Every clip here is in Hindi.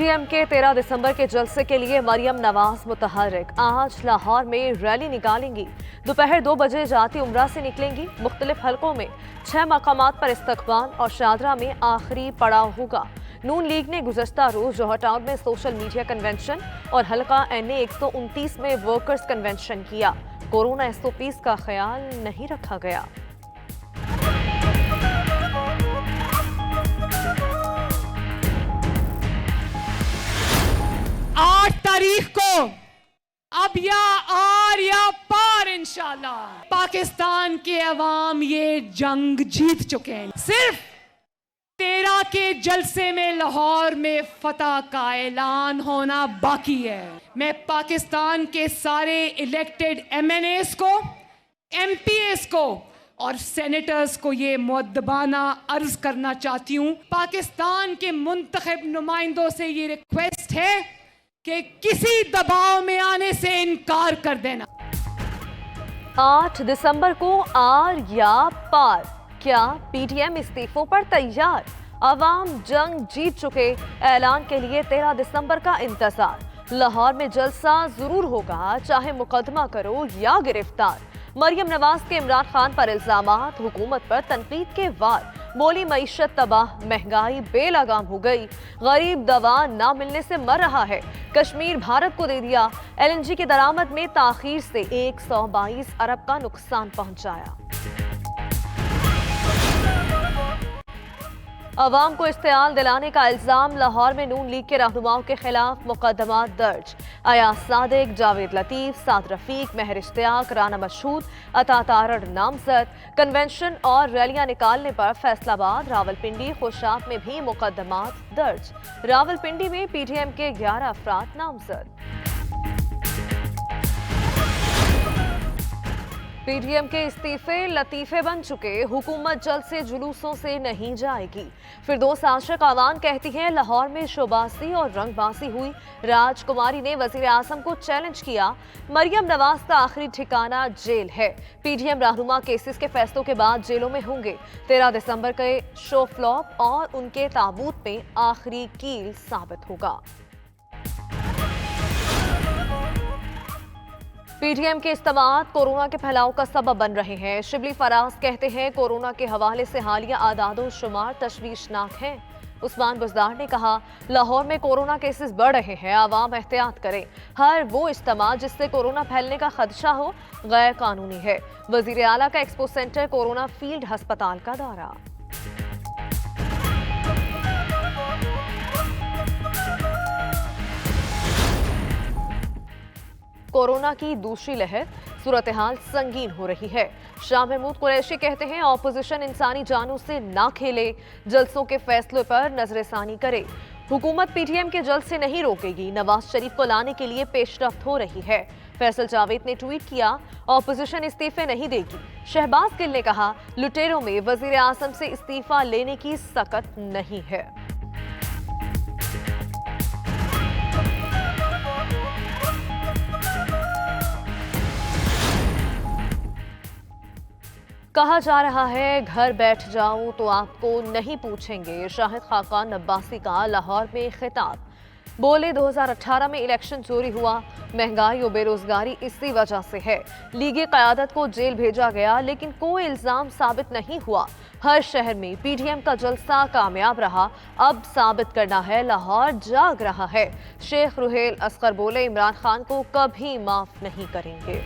पीटीएम के 13 दिसंबर के जलसे के लिए मरियम नवाज मुतहर्रिक आज लाहौर में रैली निकालेंगी। दोपहर 2 बजे जाती उम्रा से निकलेंगी। मुख्तलिफ हलकों में 6 मकामात पर इस्तकबाल और शादरा में आखिरी पड़ाव होगा। नून लीग ने गुज़श्ता रोज जौहर टाउन में सोशल मीडिया कन्वेंशन और हल्का NA 129 में वर्कर्स कन्वेंशन किया। कोरोना SOPs का ख्याल नहीं रखा गया। 8 तारीख को अब या आर या पार इंशाल्लाह पाकिस्तान के अवाम ये जंग जीत चुके हैं। सिर्फ 13 के जलसे में लाहौर में फतह का ऐलान होना बाकी है। मैं पाकिस्तान के सारे इलेक्टेड MNAs को, MPAs को और सेनेटर्स को ये मुअद्दबाना अर्ज करना चाहती हूँ। पाकिस्तान के मुंतखब नुमाइंदों से ये रिक्वेस्ट है कि किसी दबाव में आने से इनकार कर देना। 8 दिसंबर को आर या पार, क्या पीटीएम इस्तीफों पर तैयार? अवाम जंग जीत चुके, ऐलान के लिए 13 दिसंबर का इंतजार। लाहौर में जलसा जरूर होगा, चाहे मुकदमा करो या गिरफ्तार। मरियम नवाज के इमरान खान पर इल्जामात, हुकूमत पर तनकीद के वार। बोली मईशत तबाह, महंगाई बेलगाम हो गई, गरीब दवा ना मिलने से मर रहा है। कश्मीर भारत को दे दिया, LNG की दरामद में ताखीर से 122 अरब का नुकसान पहुंचाया। अवाम को इश्तियाल दिलाने का इल्जाम, लाहौर में नून लीग के रहनुमाओं के खिलाफ मुकदमा दर्ज। अयाज सादिक, जावेद लतीफ, साद रफीक, महर इश्तियाक, राना मशहूद, अता तारड़ नामजद। कन्वेंशन और रैलियां निकालने पर फैसलाबाद, रावलपिंडी, खुशाब में भी मुकदमात दर्ज। रावलपिंडी में पीटीएम के 11 अफराद नामजद। पीटीएम के इस्तीफे लतीफे बन चुके, हुकूमत जल्द से जुलूसों से नहीं जाएगी। फिरदौस आशिक आवान कहती हैं लाहौर में शोबासी और रंगबाजी हुई। राजकुमारी ने वजीर आजम को चैलेंज किया। मरियम नवाज का आखिरी ठिकाना जेल है। पीटीएम रहनुमा केसेस के फैसलों के बाद जेलों में होंगे। 13 दिसंबर के शो फ्लॉप और उनके ताबूत में आखिरी कील साबित होगा। पीटीएम के इस्तेमाल कोरोना के फैलाव का सबब बन रहे हैं। शिबली फराज कहते हैं कोरोना के हवाले से हालिया आदादो शुमार तशवीशनाक हैं। उस्मान बुजदार ने कहा लाहौर में कोरोना केसेस बढ़ रहे हैं, आवाम एहतियात करें। हर वो इस्तेमाल जिससे कोरोना फैलने का खदशा हो गैर कानूनी है। वजीर आला का एक्सपो सेंटर कोरोना फील्ड अस्पताल का दौरा। कोरोना की दूसरी लहर, सूरत हाल संगीन हो रही है। शाह महमूद कुरैशी कहते हैं ऑपोजिशन इंसानी जानों से ना खेले, जलसों के फैसलों पर नजरसानी करे। हुकूमत पीटीएम के जलसे नहीं रोकेगी, नवाज शरीफ को लाने के लिए पेशरफ्त हो रही है। फैसल जावेद ने ट्वीट किया ऑपोजिशन इस्तीफे नहीं देगी। शहबाज गिल ने कहा लुटेरों में वजीर आजम से इस्तीफा लेने की सकत नहीं है। कहा जा रहा है घर बैठ जाऊं तो आपको नहीं पूछेंगे। शाहिद खाकान अब्बासी का लाहौर में खिताब। बोले 2018 में इलेक्शन चोरी हुआ, महंगाई और बेरोजगारी इसी वजह से है। लीगी क़यादत को जेल भेजा गया लेकिन कोई इल्जाम साबित नहीं हुआ। हर शहर में पीटीएम का जलसा कामयाब रहा, अब साबित करना है लाहौर जाग रहा है। शेख रुहेल असगर बोले इमरान खान को कभी माफ नहीं करेंगे।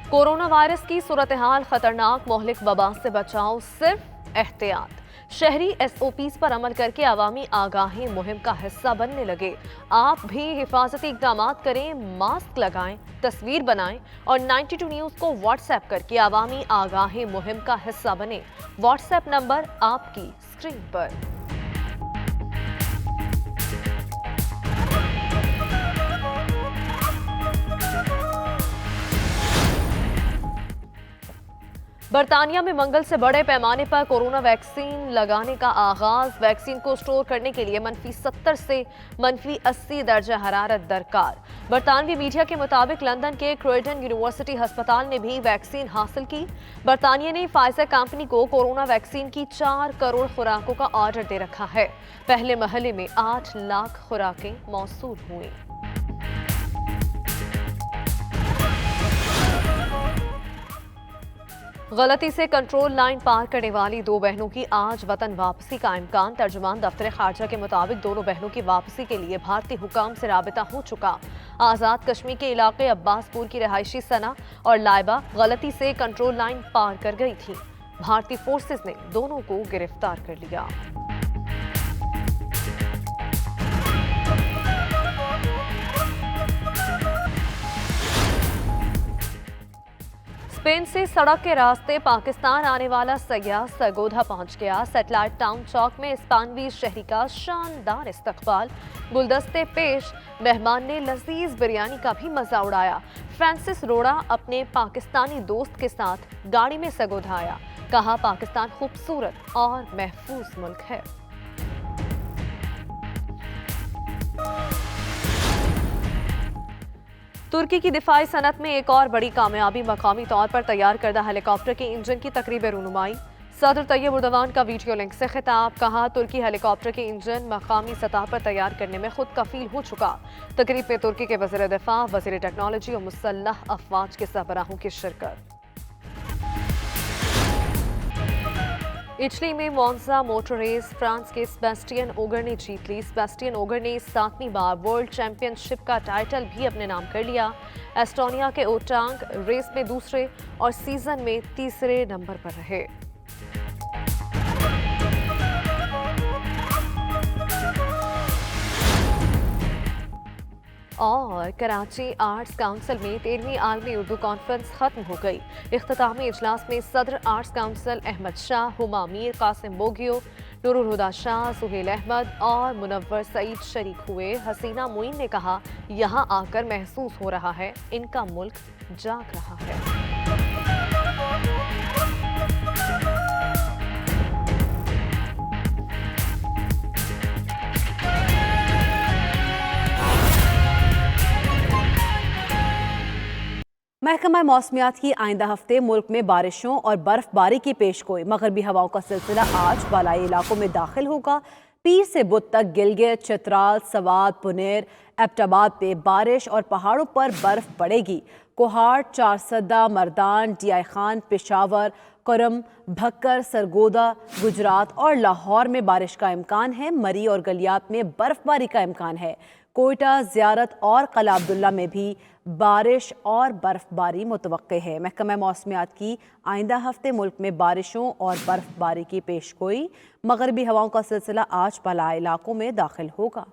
कोरोना वायरस की सूरत हाल खतरनाक, मोहलिक वबा से बचाओ सिर्फ एहतियात। शहरी SOPs पर अमल करके अवामी आगाही मुहिम का हिस्सा बनने लगे। आप भी हिफाजती इक़दाम करें, मास्क लगाएं, तस्वीर बनाएं और 92 न्यूज़ को व्हाट्सएप करके अवामी आगाही मुहिम का हिस्सा बने। व्हाट्सएप नंबर आपकी स्क्रीन पर। बर्तानिया में मंगल से बड़े पैमाने पर कोरोना वैक्सीन लगाने का आगाज। वैक्सीन को स्टोर करने के लिए -70 से -80 दर्जा हरारत दरकार। बरतानवी मीडिया के मुताबिक लंदन के क्रोयडन यूनिवर्सिटी अस्पताल ने भी वैक्सीन हासिल की। बरतानिया ने फाइजर कंपनी को कोरोना वैक्सीन की 4 करोड़ खुराकों का ऑर्डर दे रखा है। पहले महले में 8 लाख खुराकें मौसूल हुई। गलती से कंट्रोल लाइन पार करने वाली 2 बहनों की आज वतन वापसी का इम्कान। तर्जुमान दफ्तर खारजा के मुताबिक दोनों बहनों की वापसी के लिए भारतीय हुकाम से राबिता हो चुका। आज़ाद कश्मीर के इलाके अब्बासपुर की रहायशी सना और लाइबा गलती से कंट्रोल लाइन पार कर गई थी। भारतीय फोर्सेस ने दोनों को गिरफ्तार कर लिया। स्पेन से सड़क के रास्ते पाकिस्तान आने वाला सयाह सरगोधा पहुंच गया। सैटेलाइट टाउन चौक में स्पेनवी शहरी का शानदार इस्तकबाल, गुलदस्ते पेश, मेहमान ने लजीज बिरयानी का भी मजा उड़ाया। फ्रांसिस रोड़ा अपने पाकिस्तानी दोस्त के साथ गाड़ी में सरगोधा आया। कहा, पाकिस्तान खूबसूरत और महफूज मुल्क है। तुर्की की दिफाई सनत में एक और बड़ी कामयाबी, मकामी तौर पर तैयार करदा हेलीकॉप्टर के इंजन की तकरीब रूनुमाई। सदर तैयब उर्दवान का वीडियो लिंक से खिताब। कहा, तुर्की हेलीकॉप्टर के इंजन मकामी सतह पर तैयार करने में खुद कफील हो चुका। तकरीब में तुर्की के वज़ीर दिफा, वज़ीर टेक्नोलॉजी और मुसल्लह अफवाज के सरबराहों की शिरकत। इटली में मोन्जा मोटर रेस फ्रांस के सेबेस्टियन ओगर ने जीत ली। सेबेस्टियन ओगर ने 7वीं बार वर्ल्ड चैंपियनशिप का टाइटल भी अपने नाम कर लिया। एस्टोनिया के ओटांग रेस में दूसरे और सीजन में तीसरे नंबर पर रहे। और कराची आर्ट्स काउंसिल में 13वीं आलमी उर्दू कॉन्फ्रेंस खत्म हो गई। इख्तितामी इजलास में सदर आर्ट्स काउंसिल अहमद शाह, हुमा मीर, कासिम बोगियो, नूरुल हुदा शाह, सुहेल अहमद और मुनव्वर सईद शरीक हुए। हसीना मोइन ने कहा, यहाँ आकर महसूस हो रहा है इनका मुल्क जाग रहा है। महकमा मौसमियात की आइंदा हफ्ते मुल्क में बारिशों और बर्फबारी की पेशगोई। मगरबी हवाओं का सिलसिला आज बालाई इलाकों में दाखिल होगा। पीर से बुध तक गिलगित, चित्राल, सवात, पुनेर, एबटाबाद पे बारिश और पहाड़ों पर बर्फ पड़ेगी। कोहाट, चारसदा, मर्दान, डीआई खान, पेशावर, करम, भक्कर, सरगोदा, गुजरात और लाहौर में बारिश का इम्कान है। मरी और गलियात में बर्फबारी का इम्कान है। कोयटा, ज़ियारत और क़ला अब्दुल्ला में भी बारिश और बर्फबारी मुतवक्के है। महकमा मौसमियात की आइंदा हफ्ते मुल्क में बारिशों और बर्फबारी की पेशगोई। मगरबी हवाओं का सिलसिला आज बालाई इलाकों में दाखिल होगा।